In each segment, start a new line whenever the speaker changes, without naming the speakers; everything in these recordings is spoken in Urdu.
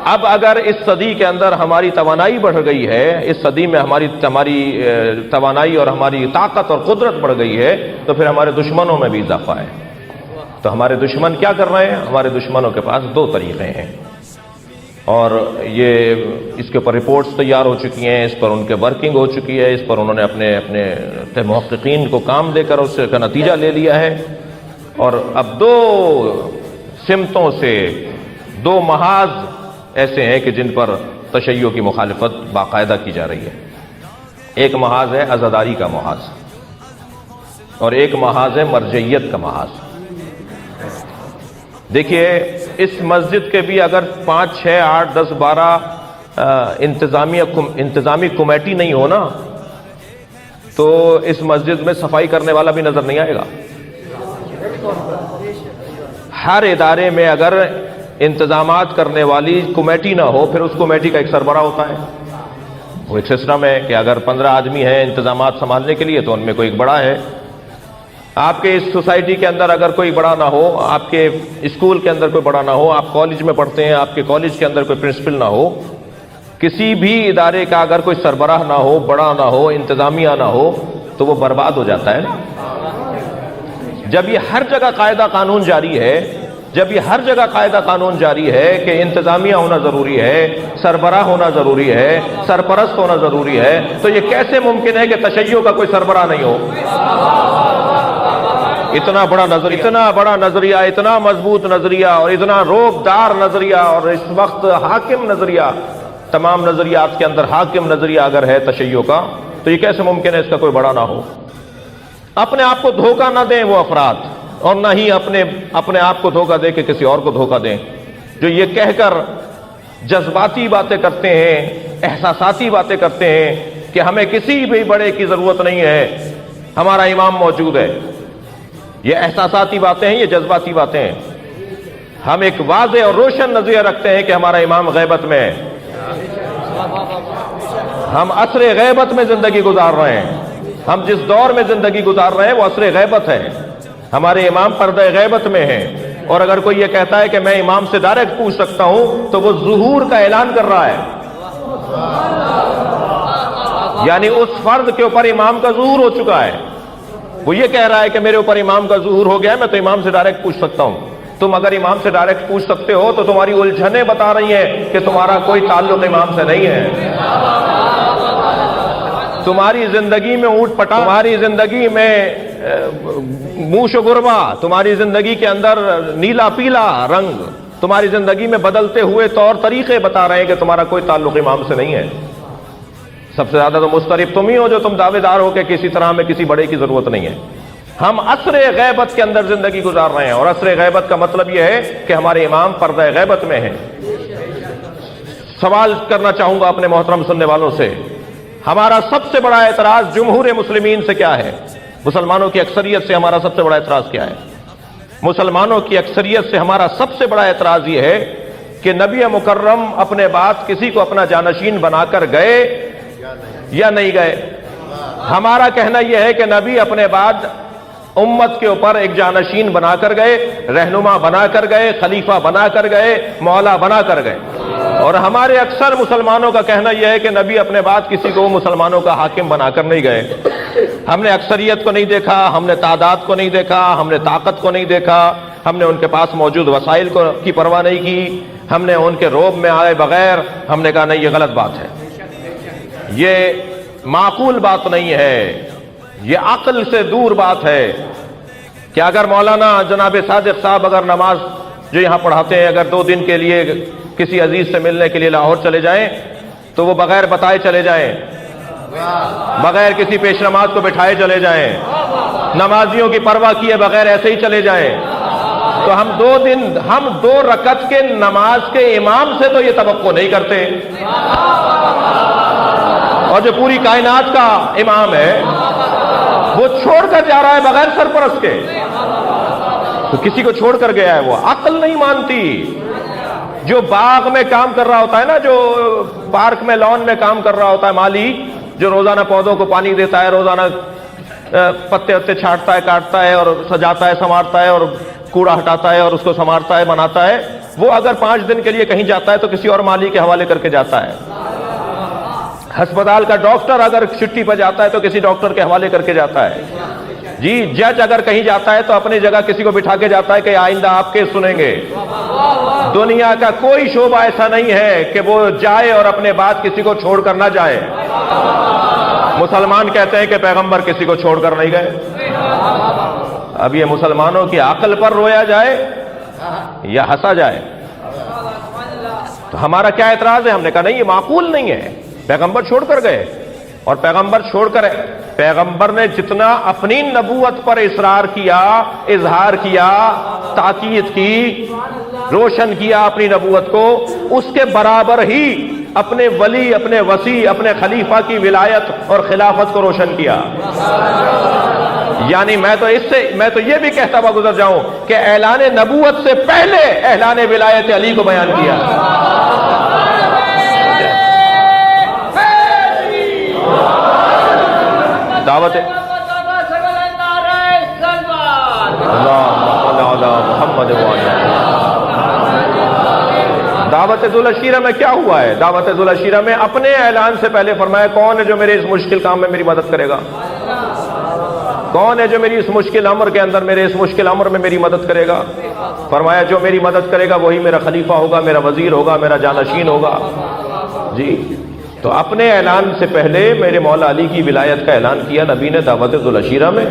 اب اگر اس صدی کے اندر ہماری توانائی بڑھ گئی ہے، اس صدی میں ہماری توانائی اور ہماری طاقت اور قدرت بڑھ گئی ہے، تو پھر ہمارے دشمنوں میں بھی اضافہ ہے۔ تو ہمارے دشمن کیا کر رہے ہیں؟ ہمارے دشمنوں کے پاس دو طریقے ہیں، اور یہ اس کے اوپر رپورٹس تیار ہو چکی ہیں، اس پر ان کے ورکنگ ہو چکی ہے، اس پر انہوں نے اپنے محققین کو کام دے کر اس کا نتیجہ لے لیا ہے، اور اب دو سمتوں سے دو محاذ ایسے ہیں کہ جن پر تشیع کی مخالفت باقاعدہ کی جا رہی ہے۔ ایک محاذ ہے عزاداری کا محاذ، اور ایک محاذ ہے مرجعیت کا محاذ۔ دیکھیے، اس مسجد کے بھی اگر 5، 6، 8، 10، 12 انتظامی کمیٹی نہیں ہو نا، تو اس مسجد میں صفائی کرنے والا بھی نظر نہیں آئے گا۔ ہر ادارے میں اگر انتظامات کرنے والی کمیٹی نہ ہو، پھر اس کمیٹی کا ایک سربراہ ہوتا ہے۔ وہ ایک سسٹم ہے کہ اگر 15 آدمی ہیں انتظامات سنبھالنے کے لیے، تو ان میں کوئی ایک بڑا ہے۔ آپ کے اس سوسائٹی کے اندر اگر کوئی بڑا نہ ہو، آپ کے اسکول کے اندر کوئی بڑا نہ ہو، آپ کالج میں پڑھتے ہیں، آپ کے کالج کے اندر کوئی پرنسپل نہ ہو، کسی بھی ادارے کا اگر کوئی سربراہ نہ ہو، بڑا نہ ہو، انتظامیہ نہ ہو، تو وہ برباد ہو جاتا ہے نا۔ جب یہ ہر جگہ قاعدہ قانون جاری ہے، جب یہ ہر جگہ قاعدہ قانون جاری ہے کہ انتظامیہ ہونا ضروری ہے، سربراہ ہونا ضروری ہے، سرپرست ہونا ضروری ہے، تو یہ کیسے ممکن ہے کہ تشیع کا کوئی سربراہ نہیں ہو؟ اتنا بڑا نظریہ، اتنا مضبوط نظریہ، اور اتنا روب دار نظریہ، اور اس وقت حاکم نظریہ، تمام نظریات کے اندر حاکم نظریہ اگر ہے تشیع کا، تو یہ کیسے ممکن ہے اس کا کوئی بڑا نہ ہو؟ اپنے آپ کو دھوکہ نہ دیں وہ افراد، اور نہ ہی اپنے آپ کو دھوکہ دے کے کسی اور کو دھوکہ دیں، جو یہ کہہ کر جذباتی باتیں کرتے ہیں، احساساتی باتیں کرتے ہیں کہ ہمیں کسی بھی بڑے کی ضرورت نہیں ہے، ہمارا امام موجود ہے۔ یہ احساساتی باتیں ہیں، یہ جذباتی باتیں ہیں۔ ہم ایک واضح اور روشن نظریہ رکھتے ہیں کہ ہمارا امام غیبت میں ہے، ہم عصر غیبت میں زندگی گزار رہے ہیں، ہم جس دور میں زندگی گزار رہے ہیں وہ عصر غیبت ہے، ہمارے امام پردہ غیبت میں ہیں۔ اور اگر کوئی یہ کہتا ہے کہ میں امام سے ڈائریکٹ پوچھ سکتا ہوں، تو وہ ظہور کا اعلان کر رہا ہے، یعنی اس فرد کے اوپر امام کا ظہور ہو چکا ہے۔ وہ یہ کہہ رہا ہے کہ میرے اوپر امام کا ظہور ہو گیا ہے، میں تو امام سے ڈائریکٹ پوچھ سکتا ہوں۔ تم اگر امام سے ڈائریکٹ پوچھ سکتے ہو تو تمہاری الجھنیں بتا رہی ہیں کہ تمہارا کوئی تعلق امام سے نہیں ہے۔ تمہاری زندگی میں اوٹ پٹا، تمہاری زندگی میں موش و گربا، تمہاری زندگی کے اندر نیلا پیلا رنگ، تمہاری زندگی میں بدلتے ہوئے طور طریقے بتا رہے ہیں کہ تمہارا کوئی تعلق امام سے نہیں ہے۔ سب سے زیادہ تو مضطرب تم ہی ہو جو تم دعوے دار ہو کہ کسی طرح میں کسی بڑے کی ضرورت نہیں ہے۔ ہم عصر غیبت کے اندر زندگی گزار رہے ہیں، اور عصر غیبت کا مطلب یہ ہے کہ ہمارے امام پردہ غیبت میں ہیں۔ سوال کرنا چاہوں گا اپنے محترم سننے والوں سے، ہمارا سب سے بڑا اعتراض جمہور مسلمین سے کیا ہے؟ مسلمانوں کی اکثریت سے ہمارا سب سے بڑا اعتراض کیا ہے؟ مسلمانوں کی اکثریت سے ہمارا سب سے بڑا اعتراض یہ ہے کہ نبی مکرم اپنے بعد کسی کو اپنا جانشین بنا کر گئے یا نہیں گئے؟ ہمارا کہنا یہ ہے کہ نبی اپنے بعد امت کے اوپر ایک جانشین بنا کر گئے، رہنما بنا کر گئے، خلیفہ بنا کر گئے، مولا بنا کر گئے۔ اور ہمارے اکثر مسلمانوں کا کہنا یہ ہے کہ نبی اپنے بعد کسی کو مسلمانوں کا حاکم بنا کر نہیں گئے۔ ہم نے اکثریت کو نہیں دیکھا، ہم نے تعداد کو نہیں دیکھا، ہم نے طاقت کو نہیں دیکھا، ہم نے ان کے پاس موجود وسائل کی پرواہ نہیں کی، ہم نے ان کے روب میں آئے بغیر ہم نے کہا نہیں، یہ غلط بات ہے، یہ معقول بات نہیں ہے، یہ عقل سے دور بات ہے کہ اگر مولانا جناب صادق صاحب اگر نماز جو یہاں پڑھاتے ہیں اگر 2 دن کے لیے کسی عزیز سے ملنے کے لیے لاہور چلے جائیں تو وہ بغیر بتائے چلے جائیں، بغیر کسی پیش نماز کو بٹھائے چلے جائیں، نمازیوں کی پرواہ کیے بغیر ایسے ہی چلے جائیں، تو ہم 2 رکعت کے نماز کے امام سے تو یہ توقع نہیں کرتے، اور جو پوری کائنات کا امام ہے وہ چھوڑ کر جا رہا ہے بغیر سرپرست کے، تو کسی کو چھوڑ کر گیا ہے، وہ عقل نہیں مانتی۔ جو باغ میں کام کر رہا ہوتا ہے نا، جو پارک میں لان میں کام کر رہا ہوتا ہے مالی، جو روزانہ پودوں کو پانی دیتا ہے، روزانہ پتے وتے چھاٹتا ہے، کاٹتا ہے اور سجاتا ہے، سنوارتا ہے اور کوڑا ہٹاتا ہے اور اس کو سنوارتا ہے، بناتا ہے، وہ اگر 5 دن کے لیے کہیں جاتا ہے تو کسی اور مالی کے حوالے کر کے جاتا ہے. ہسپتال کا ڈاکٹر اگر چھٹی پہ جاتا ہے تو کسی ڈاکٹر کے حوالے کر کے جاتا ہے. جی جج اگر کہیں جاتا ہے تو اپنی جگہ کسی کو بٹھا کے جاتا ہے کہ آئندہ آپ کیس سنیں گے. دنیا کا کوئی شعبہ ایسا نہیں ہے کہ وہ جائے اور اپنے بات کسی کو چھوڑ کر نہ جائے. مسلمان کہتے ہیں کہ پیغمبر کسی کو چھوڑ کر نہیں گئے. اب یہ مسلمانوں کی عقل پر رویا جائے یا ہنسا جائے؟ تو ہمارا کیا اعتراض ہے؟ ہم نے کہا نہیں، یہ معقول نہیں ہے. پیغمبر چھوڑ کر گئے، اور پیغمبر چھوڑ کر پیغمبر نے جتنا اپنی نبوت پر اصرار کیا، اظہار کیا، تاکید کی، روشن کیا اپنی نبوت کو، اس کے برابر ہی اپنے ولی، اپنے وصی، اپنے خلیفہ کی ولایت اور خلافت کو روشن کیا. یعنی میں تو یہ بھی کہتا ہوا گزر جاؤں کہ اعلان نبوت سے پہلے اعلان ولایت علی کو بیان کیا. دعوت دعوت ذوالعشیرہ میں کیا ہوا ہے؟ دعوت ذوالعشیرہ میں اپنے اعلان سے پہلے فرمایا کون ہے جو میرے اس مشکل کام میں میری مدد کرے گا؟ کون ہے جو میری اس مشکل امر کے اندر، میرے اس مشکل امر میں میری مدد کرے گا؟ فرمایا جو میری مدد کرے گا وہی میرا خلیفہ ہوگا، میرا وزیر ہوگا، میرا جانشین ہوگا. جی تو اپنے اعلان سے پہلے میرے مولا علی کی ولایت کا اعلان کیا نبی نے دعوت ذوالعشیرہ میں.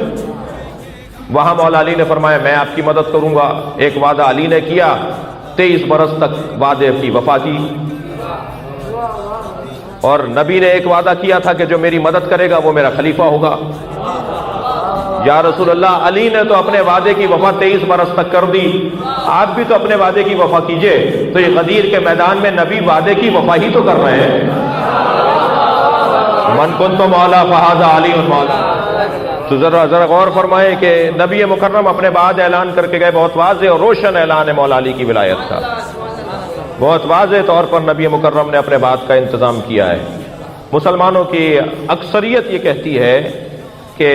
وہاں مولا علی نے فرمایا میں آپ کی مدد کروں گا. ایک وعدہ علی نے کیا، 23 برس تک وعدے کی وفا کی. اور نبی نے ایک وعدہ کیا تھا کہ جو میری مدد کرے گا وہ میرا خلیفہ ہوگا. یا رسول اللہ، علی نے تو اپنے وعدے کی وفا 23 برس تک کر دی، آپ بھی تو اپنے وعدے کی وفا کیجئے. تو یہ غدیر کے میدان میں نبی وعدے کی وفا ہی تو کر رہے ہیں. من کنت مولا فہذا علی مولا. تو ذرا غور فرمائیں کہ نبی مکرم اپنے بعد اعلان کر کے گئے. بہت واضح اور روشن اعلان ہے مولا علی کی ولایت کا. بہت واضح طور پر نبی مکرم نے اپنے بعد کا انتظام کیا ہے. مسلمانوں کی اکثریت یہ کہتی ہے کہ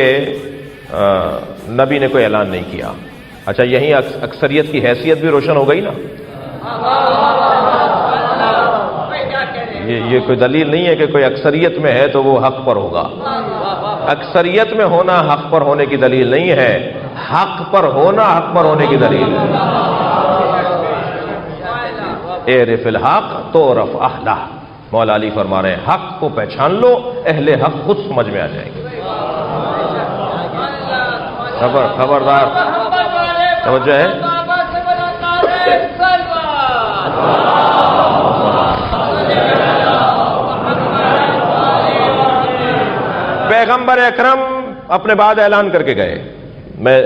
نبی نے کوئی اعلان نہیں کیا. اچھا، یہی اکثریت کی حیثیت بھی روشن ہو گئی نا. یہ کوئی دلیل نہیں ہے کہ کوئی اکثریت میں ہے تو وہ حق پر ہوگا. اکثریت میں ہونا حق پر ہونے کی دلیل نہیں ہے، حق پر ہونا حق پر ہونے کی دلیل ہے. اعرف الحق تعرف اہلہ. مولا علی فرما رہے ہیں حق کو پہچان لو، اہل حق خود سمجھ میں آ جائیں گے. خبردار توجہ ہے. پیغمبر اکرم اپنے بعد اعلان کر کے گئے. میں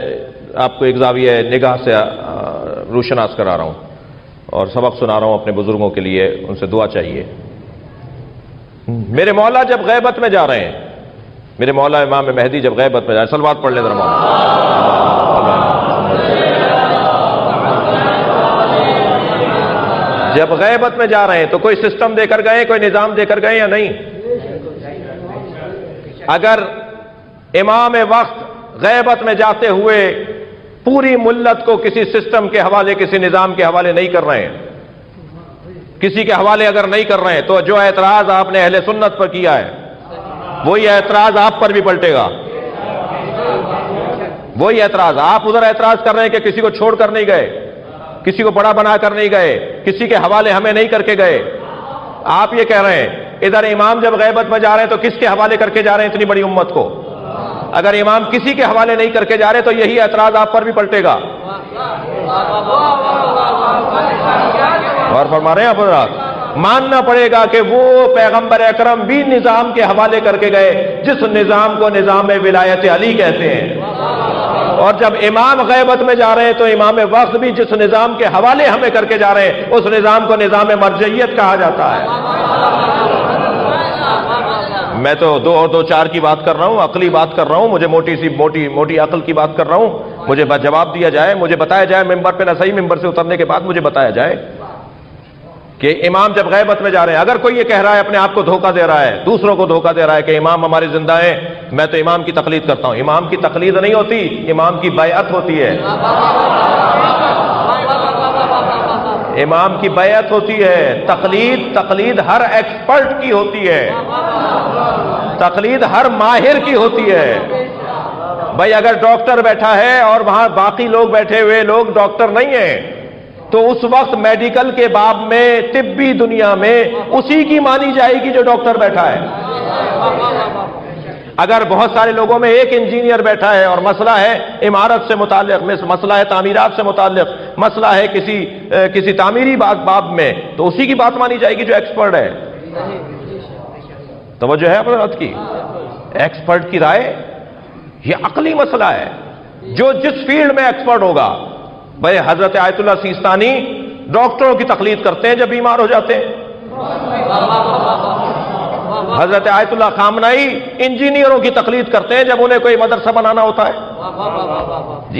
آپ کو ایک زاویہ نگاہ سے روشناس کرا رہا ہوں اور سبق سنا رہا ہوں اپنے بزرگوں کے لیے، ان سے دعا چاہیے. میرے مولا جب غیبت میں جا رہے ہیں، میرے مولا امام مہدی جب غیبت میں جا رہے ہیں، صلوات پڑھ لیں ذرا مولا. جب غیبت میں جا رہے ہیں تو کوئی سسٹم دے کر گئے، کوئی نظام دے کر گئے یا نہیں؟ اگر امام وقت غیبت میں جاتے ہوئے پوری ملت کو کسی سسٹم کے حوالے، کسی نظام کے حوالے نہیں کر رہے ہیں، کسی کے حوالے اگر نہیں کر رہے ہیں، تو جو اعتراض آپ نے اہل سنت پر کیا ہے وہی اعتراض آپ پر بھی پلٹے گا. وہی اعتراض آپ ادھر اعتراض کر رہے ہیں کہ کسی کو چھوڑ کر نہیں گئے، کسی کو بڑا بنا کر نہیں گئے، کسی کے حوالے ہمیں نہیں کر کے گئے. آپ یہ کہہ رہے ہیں ادھر امام جب غیبت میں جا رہے ہیں تو کس کے حوالے کر کے جا رہے ہیں اتنی بڑی امت کو؟ اگر امام کسی کے حوالے نہیں کر کے جا رہے تو یہی اعتراض آپ پر بھی پلٹے گا. اور فرما رہے ہیں حضرات، ماننا پڑے گا کہ وہ پیغمبر اکرم بھی نظام کے حوالے کر کے گئے جس نظام کو نظام ولایت علی کہتے ہیں. اور جب امام غیبت میں جا رہے ہیں تو امام وقت بھی جس نظام کے حوالے ہمیں کر کے جا رہے ہیں اس نظام کو نظام مرجعیت کہا جاتا ہے. میں تو دو چار کی بات کر رہا ہوں، عقلی بات کر رہا ہوں، مجھے موٹی عقل کی بات کر رہا ہوں. مجھے جواب دیا جائے، مجھے بتایا جائے ممبر پہ نہ صحیح، ممبر سے اترنے کے بعد مجھے بتایا جائے کہ امام جب غیبت میں جا رہے ہیں. اگر کوئی یہ کہہ رہا ہے اپنے آپ کو دھوکہ دے رہا ہے، دوسروں کو دھوکہ دے رہا ہے کہ امام ہمارے زندہ ہیں، میں تو امام کی تقلید کرتا ہوں. امام کی تقلید نہیں ہوتی، امام کی بیعت ہوتی ہے. امام کی بیعت ہوتی ہے. تقلید ہر ایکسپرٹ کی ہوتی ہے, تقلید ہر ماہر کی ہوتی ہے. بھائی اگر ڈاکٹر بیٹھا ہے اور وہاں باقی لوگ بیٹھے ہوئے لوگ ڈاکٹر نہیں ہیں, تو اس وقت میڈیکل کے باب میں, طبی دنیا میں اسی کی مانی جائے گی جو ڈاکٹر بیٹھا ہے. اگر بہت سارے لوگوں میں ایک انجینئر بیٹھا ہے اور مسئلہ ہے عمارت سے متعلق, مسئلہ ہے تعمیرات سے متعلق, مسئلہ ہے کسی تعمیری باب میں, تو اسی کی بات مانی جائے گی جو ایکسپرٹ ہے. توجہ ہے حضرت کی؟ ایکسپرٹ کی رائے یہ عقلی مسئلہ ہے, جو جس فیلڈ میں ایکسپرٹ ہوگا. بھائی حضرت آیت اللہ سیستانی ڈاکٹروں کی تقلید کرتے ہیں جب بیمار ہو جاتے ہیں, حضرت آیت اللہ خامنائی انجینئروں کی تقلید کرتے ہیں جب انہیں کوئی مدرسہ بنانا ہوتا ہے. جی